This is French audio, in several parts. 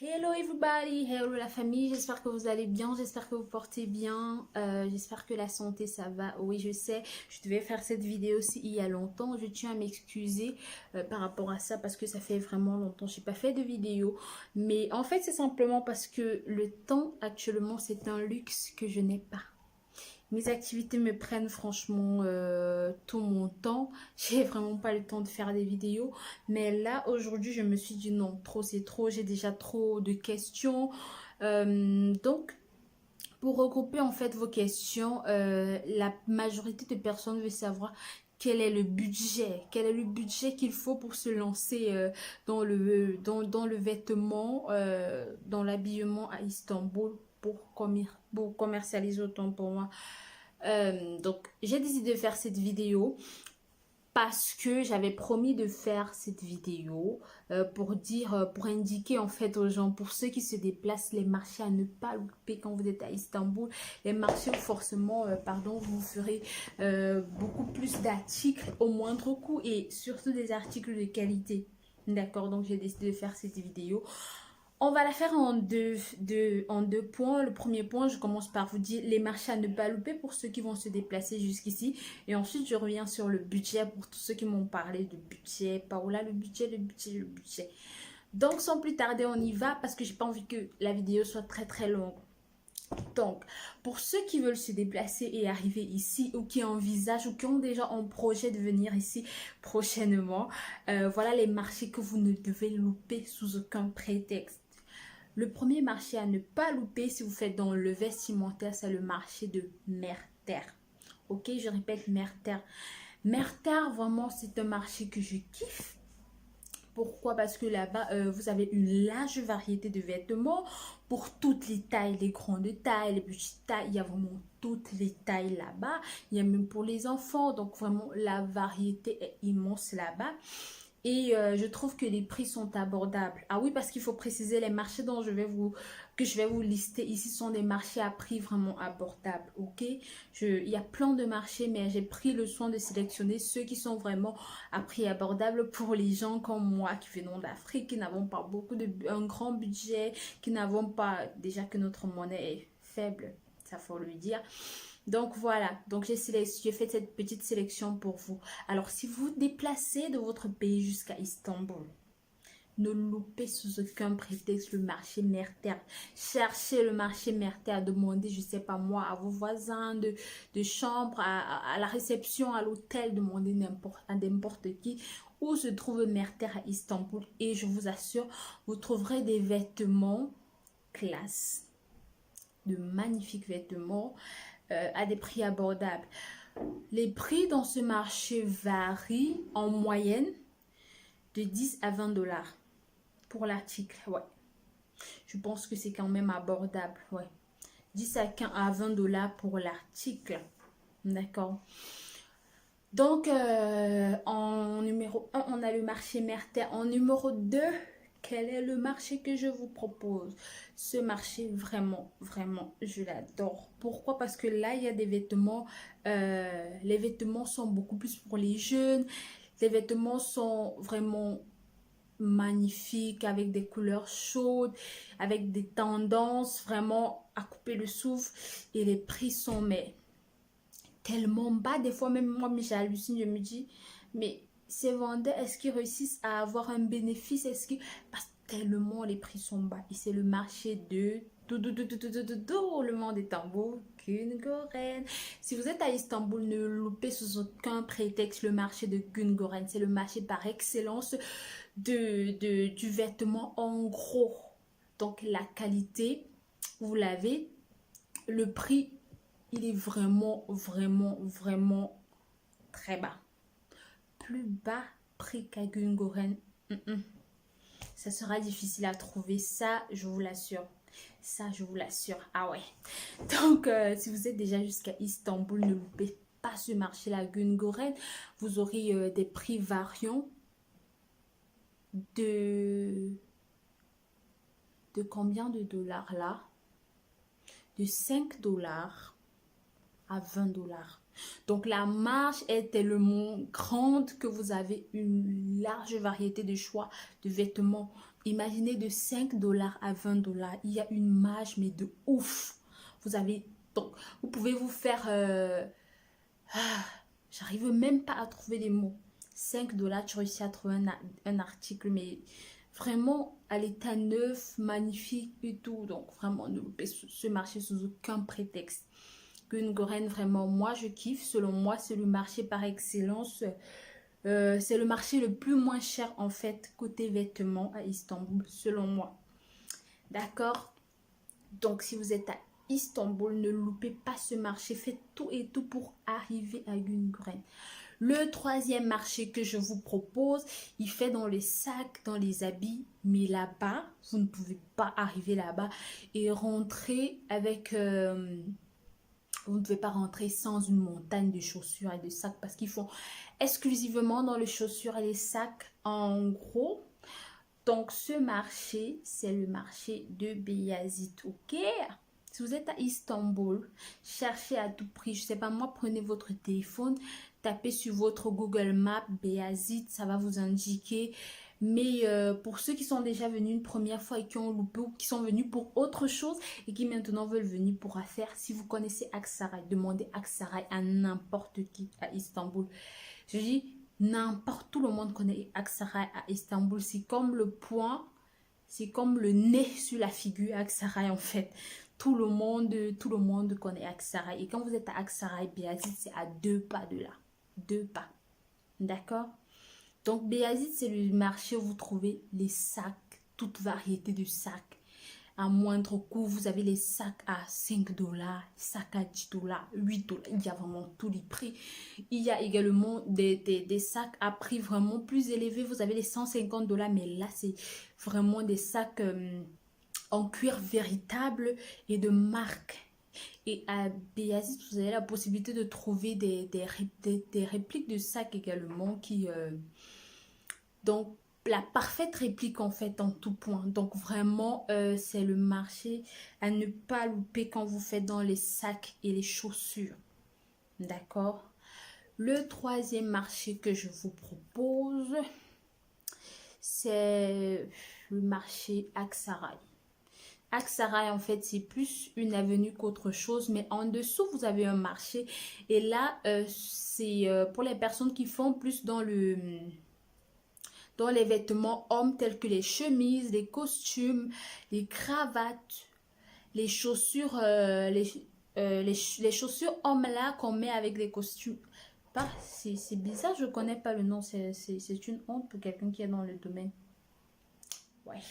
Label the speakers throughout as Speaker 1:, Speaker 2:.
Speaker 1: Hello everybody, hello la famille, j'espère que vous allez bien, j'espère que vous portez bien, j'espère que la santé ça va. Oui, je sais, je devais faire cette vidéo aussi il y a longtemps, je tiens à m'excuser par rapport à ça parce que ça fait vraiment longtemps que je n'ai pas fait de vidéo. Mais en fait c'est simplement parce que le temps actuellement c'est un luxe que je n'ai pas. Mes activités me prennent franchement tout mon temps. J'ai vraiment pas le temps de faire des vidéos. Mais là, aujourd'hui, je me suis dit non, trop c'est trop. J'ai déjà trop de questions. Donc, pour regrouper en fait vos questions, la majorité de personnes veut savoir quel est le budget qu'il faut pour se lancer dans le vêtement, dans l'habillement à Istanbul pour commercialiser autant pour moi. Donc, j'ai décidé de faire cette vidéo parce que j'avais promis de faire cette vidéo pour indiquer en fait aux gens, pour ceux qui se déplacent, les marchés à ne pas louper quand vous êtes à Istanbul, les marchés où forcément, vous ferez beaucoup plus d'articles au moindre coût et surtout des articles de qualité. D'accord, donc j'ai décidé de faire cette vidéo. On va la faire en deux points. Le premier point, je commence par vous dire les marchés à ne pas louper pour ceux qui vont se déplacer jusqu'ici. Et ensuite, je reviens sur le budget pour tous ceux qui m'ont parlé de budget. Paola, le budget, le budget, le budget. Donc, sans plus tarder, on y va parce que j'ai pas envie que la vidéo soit très très longue. Donc, pour ceux qui veulent se déplacer et arriver ici ou qui envisagent ou qui ont déjà en projet de venir ici prochainement, voilà les marchés que vous ne devez louper sous aucun prétexte. Le premier marché à ne pas louper si vous faites dans le vestimentaire, c'est le marché de Merter. Ok, je répète Merter. Merter, vraiment, c'est un marché que je kiffe. Pourquoi? Parce que là-bas, vous avez une large variété de vêtements pour toutes les tailles, les grandes tailles, les petites tailles. Il y a vraiment toutes les tailles là-bas. Il y a même pour les enfants. Donc, vraiment, la variété est immense là-bas. Et je trouve que les prix sont abordables. Ah oui, parce qu'il faut préciser, les marchés que je vais vous lister ici sont des marchés à prix vraiment abordables. Ok, il y a plein de marchés, mais j'ai pris le soin de sélectionner ceux qui sont vraiment à prix abordable pour les gens comme moi qui venons d'Afrique, qui n'avons pas un grand budget, qui n'avons pas, déjà que notre monnaie est faible, ça faut le dire. Donc voilà, donc j'ai fait cette petite sélection pour vous. Alors si vous vous déplacez de votre pays jusqu'à Istanbul, ne loupez sous aucun prétexte le marché Merter. Cherchez le marché Merter, demandez, je sais pas moi, à vos voisins de chambre, à la réception, à l'hôtel, demandez à n'importe qui où se trouve Merter à Istanbul. Et je vous assure, vous trouverez des vêtements classe, de magnifiques vêtements à des prix abordables. Les prix dans ce marché varient en moyenne de 10 à 20 dollars pour l'article. Ouais. Je pense que c'est quand même abordable. Ouais. 10 à 20 dollars pour l'article. D'accord. Donc, en numéro 1, on a le marché Merter. En numéro 2, quel est le marché que je vous propose? Ce marché, vraiment, vraiment, je l'adore. Pourquoi? Parce que là, il y a des vêtements. Les vêtements sont beaucoup plus pour les jeunes. Les vêtements sont vraiment magnifiques, avec des couleurs chaudes, avec des tendances vraiment à couper le souffle. Et les prix sont, mais tellement bas. Des fois, même moi, j'hallucine. Je me dis, mais ces vendeurs, est-ce qu'ils réussissent à avoir un bénéfice? Parce que tellement les prix sont bas. Et c'est le marché de le monde des tambours. Güngoren. Si vous êtes à Istanbul, ne loupez sous aucun prétexte le marché de Güngoren. C'est le marché par excellence du vêtement en gros. Donc la qualité, vous l'avez. Le prix, il est vraiment, vraiment, vraiment très bas. Plus bas prix qu'à Güngoren. Ça sera difficile à trouver, ça, je vous l'assure. Ça, je vous l'assure. Ah ouais. Donc, si vous êtes déjà jusqu'à Istanbul, ne loupez pas ce marché-là, Güngoren. Vous aurez des prix variants de... De combien de dollars là? De 5 dollars à 20 dollars. Donc la marge est tellement grande que vous avez une large variété de choix de vêtements. Imaginez de 5 dollars à 20 dollars. Il y a une marge, mais de ouf. Vous avez, donc, vous pouvez vous faire... j'arrive même pas à trouver les mots. 5 dollars, tu réussis à trouver un article, mais vraiment à l'état neuf, magnifique et tout. Donc, vraiment, ne loupez ce marché sous aucun prétexte. Gun Goren, vraiment, moi, je kiffe. Selon moi, c'est le marché par excellence. C'est le marché le plus moins cher, en fait, côté vêtements à Istanbul, selon moi. D'accord? Donc, si vous êtes à Istanbul, ne loupez pas ce marché. Faites tout et tout pour arriver à Güngören. Le troisième marché que je vous propose, il fait dans les sacs, dans les habits. Mais là-bas, vous ne pouvez pas arriver là-bas et rentrer avec... vous ne pouvez pas rentrer sans une montagne de chaussures et de sacs parce qu'ils font exclusivement dans les chaussures et les sacs en gros. Donc, ce marché, c'est le marché de Beyazıt, ok? Si vous êtes à Istanbul, cherchez à tout prix, je sais pas moi, prenez votre téléphone, tapez sur votre Google Maps Beyazıt, ça va vous indiquer. Mais pour ceux qui sont déjà venus une première fois et qui ont loupé ou qui sont venus pour autre chose et qui maintenant veulent venir pour affaires, si vous connaissez Aksaray, demandez Aksaray à n'importe qui à Istanbul. Je dis n'importe, tout le monde connaît Aksaray à Istanbul. C'est comme le point, c'est comme le nez sur la figure Aksaray en fait. Tout le monde connaît Aksaray. Et quand vous êtes à Aksaray, Beyazıt, c'est à 2 pas de là. 2 pas. D'accord? Donc Beyazıt, c'est le marché où vous trouvez les sacs, toute variété de sacs. À moindre coût, vous avez les sacs à 5 dollars, sacs à 10 dollars, 8 dollars. Il y a vraiment tous les prix. Il y a également des sacs à prix vraiment plus élevé. Vous avez les 150 dollars, mais là, c'est vraiment des sacs en cuir véritable et de marque. Et à Beyazıt, vous avez la possibilité de trouver des répliques de sacs également qui... donc, la parfaite réplique en fait en tout point. Donc vraiment, c'est le marché à ne pas louper quand vous faites dans les sacs et les chaussures. D'accord? Le troisième marché que je vous propose, c'est le marché Aksaray. Aksaray, en fait, c'est plus une avenue qu'autre chose, mais en dessous, vous avez un marché. Et là, c'est pour les personnes qui font plus dans les vêtements hommes tels que les chemises, les costumes, les cravates, les chaussures, les chaussures hommes là qu'on met avec des costumes. C'est bizarre, je connais pas le nom, c'est une honte pour quelqu'un qui est dans le domaine. Ouais.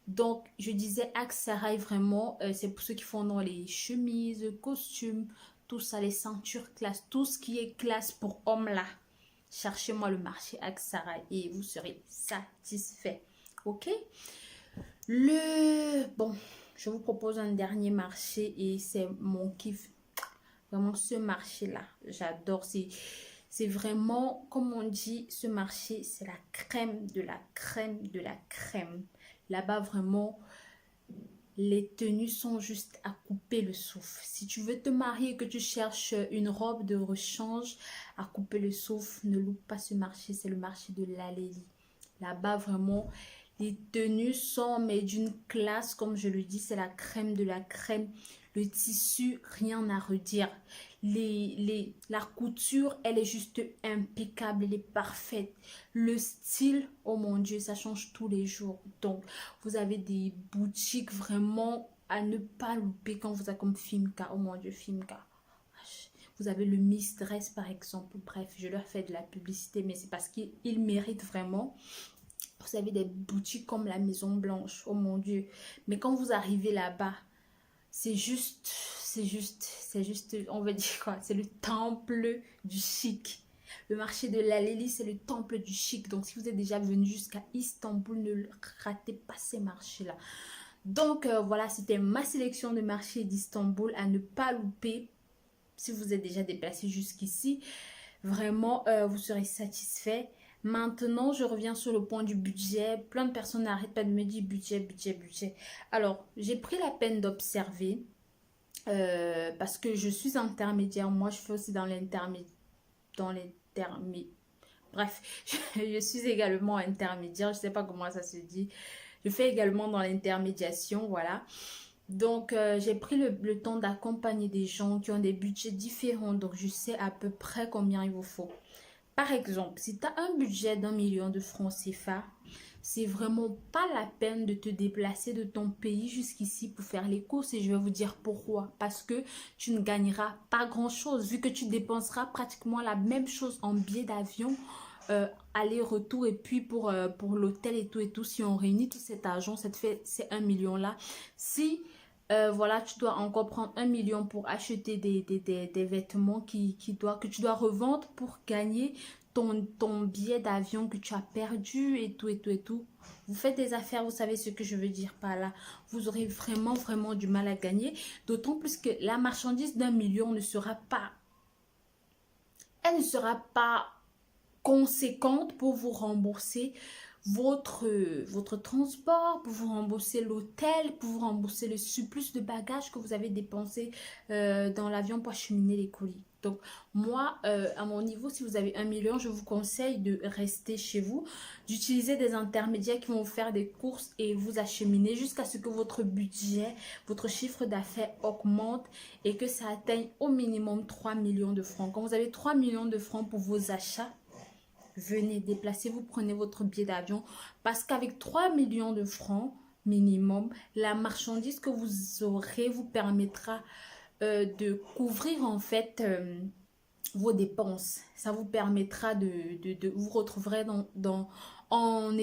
Speaker 1: Donc, je disais Aksaray vraiment, c'est pour ceux qui font dans les chemises, costumes, tout ça, les ceintures classe, tout ce qui est classe pour hommes là. Cherchez-moi le marché Aksaray et vous serez satisfait. Ok? Bon, je vous propose un dernier marché et c'est mon kiff. Vraiment, ce marché-là, j'adore. C'est vraiment, comme on dit, ce marché, c'est la crème de la crème de la crème. Là-bas, vraiment, les tenues sont juste à couper le souffle. Si tu veux te marier et que tu cherches une robe de rechange à couper le souffle, ne loupe pas ce marché. C'est le marché de l'Alélie. Là-bas, vraiment, les tenues sont mais d'une classe, comme je le dis, c'est la crème de la crème. Le tissu, rien à redire. La couture, elle est juste impeccable, elle est parfaite. Le style, oh mon Dieu, ça change tous les jours. Donc, vous avez des boutiques vraiment à ne pas louper quand vous avez comme Fimka. Oh mon Dieu, Fimka. Vous avez le Miss Dress par exemple. Bref, je leur fais de la publicité, mais c'est parce qu'ils méritent vraiment. Vous avez des boutiques comme la Maison Blanche. Oh mon Dieu. Mais quand vous arrivez là-bas, c'est juste, on va dire quoi, c'est le temple du chic. Le marché de l'Alélie, c'est le temple du chic. Donc, si vous êtes déjà venu jusqu'à Istanbul, ne ratez pas ces marchés-là. Donc, voilà, c'était ma sélection de marchés d'Istanbul à ne pas louper. Si vous êtes déjà déplacé jusqu'ici, vraiment, vous serez satisfait. Maintenant, je reviens sur le point du budget. Plein de personnes n'arrêtent pas de me dire budget, budget, budget. Alors, j'ai pris la peine d'observer parce que je suis intermédiaire. Moi, je fais aussi dans l'intermédiaire. Bref, je suis également intermédiaire. Je sais pas comment ça se dit. Je fais également dans l'intermédiation, voilà. Donc, j'ai pris le temps d'accompagner des gens qui ont des budgets différents. Donc, je sais à peu près combien il vous faut. Par exemple, si tu as un budget d'1 million de francs CFA, c'est vraiment pas la peine de te déplacer de ton pays jusqu'ici pour faire les courses et je vais vous dire pourquoi. Parce que tu ne gagneras pas grand-chose vu que tu dépenseras pratiquement la même chose en billets d'avion, aller-retour et puis pour l'hôtel et tout. Si on réunit tout cet argent, ça te fait ces 1 million là. Si voilà, tu dois encore prendre 1 million pour acheter des vêtements que tu dois revendre pour gagner ton billet d'avion que tu as perdu et tout, et tout, et tout. Vous faites des affaires, vous savez ce que je veux dire par là. Vous aurez vraiment, vraiment du mal à gagner. D'autant plus que la marchandise d'1 million ne sera pas... Elle ne sera pas conséquente pour vous rembourser votre transport, pour vous rembourser l'hôtel, pour vous rembourser le surplus de bagages que vous avez dépensé dans l'avion pour acheminer les colis. Donc moi, à mon niveau, si vous avez 1 million, je vous conseille de rester chez vous, d'utiliser des intermédiaires qui vont vous faire des courses et vous acheminer jusqu'à ce que votre budget, votre chiffre d'affaires augmente et que ça atteigne au minimum 3 millions de francs. Quand vous avez 3 millions de francs pour vos achats, venez, déplacez-vous, prenez votre billet d'avion. Parce qu'avec 3 millions de francs minimum, la marchandise que vous aurez vous permettra de couvrir en fait vos dépenses. Ça vous permettra de vous retrouverez en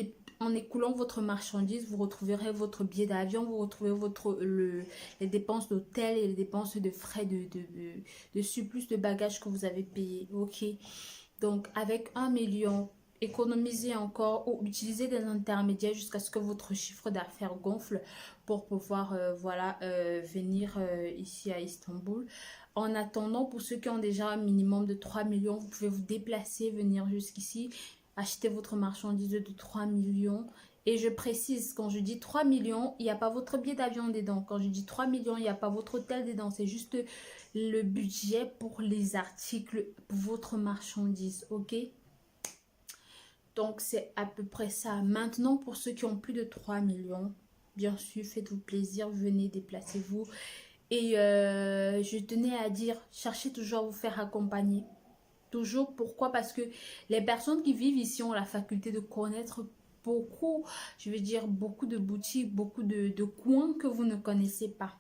Speaker 1: écoulant votre marchandise, vous retrouverez votre billet d'avion, vous retrouvez les dépenses d'hôtel et les dépenses de frais de surplus de bagages que vous avez payé. Ok. Donc, avec 1 million, économisez encore ou utilisez des intermédiaires jusqu'à ce que votre chiffre d'affaires gonfle pour pouvoir voilà, venir ici à Istanbul. En attendant, pour ceux qui ont déjà un minimum de 3 millions, vous pouvez vous déplacer, venir jusqu'ici, acheter votre marchandise de 3 millions. Et je précise, quand je dis 3 millions, il n'y a pas votre billet d'avion dedans. Quand je dis 3 millions, il n'y a pas votre hôtel dedans. C'est juste le budget pour les articles, pour votre marchandise, ok? Donc, c'est à peu près ça. Maintenant, pour ceux qui ont plus de 3 millions, bien sûr, faites-vous plaisir, venez, déplacez-vous. Et je tenais à dire, cherchez toujours à vous faire accompagner. Toujours, pourquoi? Parce que les personnes qui vivent ici ont la faculté de connaître beaucoup, je veux dire, beaucoup de boutiques, beaucoup de coins que vous ne connaissez pas.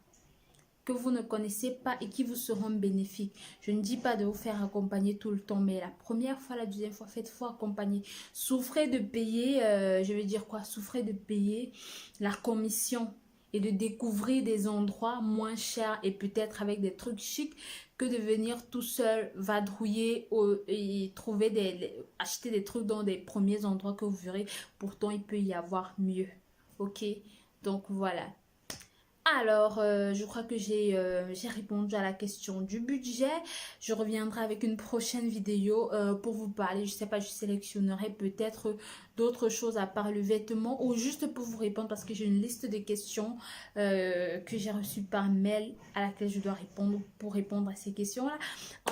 Speaker 1: Et qui vous seront bénéfiques. Je ne dis pas de vous faire accompagner tout le temps, mais la première fois, la deuxième fois, faites-vous accompagner. Souffrez de payer, je vais dire quoi? Souffrez de payer la commission et de découvrir des endroits moins chers et peut-être avec des trucs chics que de venir tout seul vadrouiller et acheter des trucs dans des premiers endroits que vous verrez. Pourtant, il peut y avoir mieux. Ok? Donc voilà. Alors, je crois que j'ai répondu à la question du budget. Je reviendrai avec une prochaine vidéo pour vous parler. Je sais pas, je sélectionnerai peut-être d'autres choses à part le vêtement ou juste pour vous répondre parce que j'ai une liste de questions que j'ai reçues par mail à laquelle je dois répondre pour répondre à ces questions-là.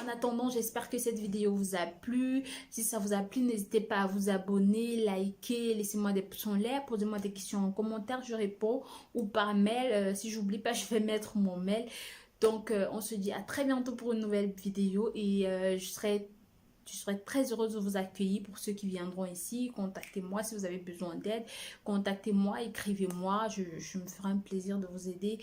Speaker 1: En attendant, j'espère que cette vidéo vous a plu. Si ça vous a plu, n'hésitez pas à vous abonner, liker, laissez-moi des pouces en l'air, posez-moi des questions en commentaire, je réponds ou par mail. Si j'oublie pas, je vais mettre mon mail. Donc, on se dit à très bientôt pour une nouvelle vidéo et je serai très heureuse de vous accueillir pour ceux qui viendront ici. Contactez-moi si vous avez besoin d'aide. Contactez-moi, écrivez-moi. Je me ferai un plaisir de vous aider.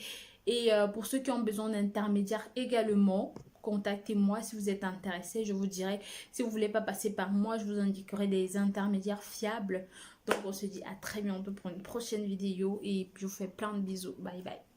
Speaker 1: Et pour ceux qui ont besoin d'intermédiaires également, contactez-moi si vous êtes intéressé. Je vous dirai, si vous ne voulez pas passer par moi, je vous indiquerai des intermédiaires fiables. Donc, on se dit à très bientôt pour une prochaine vidéo. Et puis, je vous fais plein de bisous. Bye bye.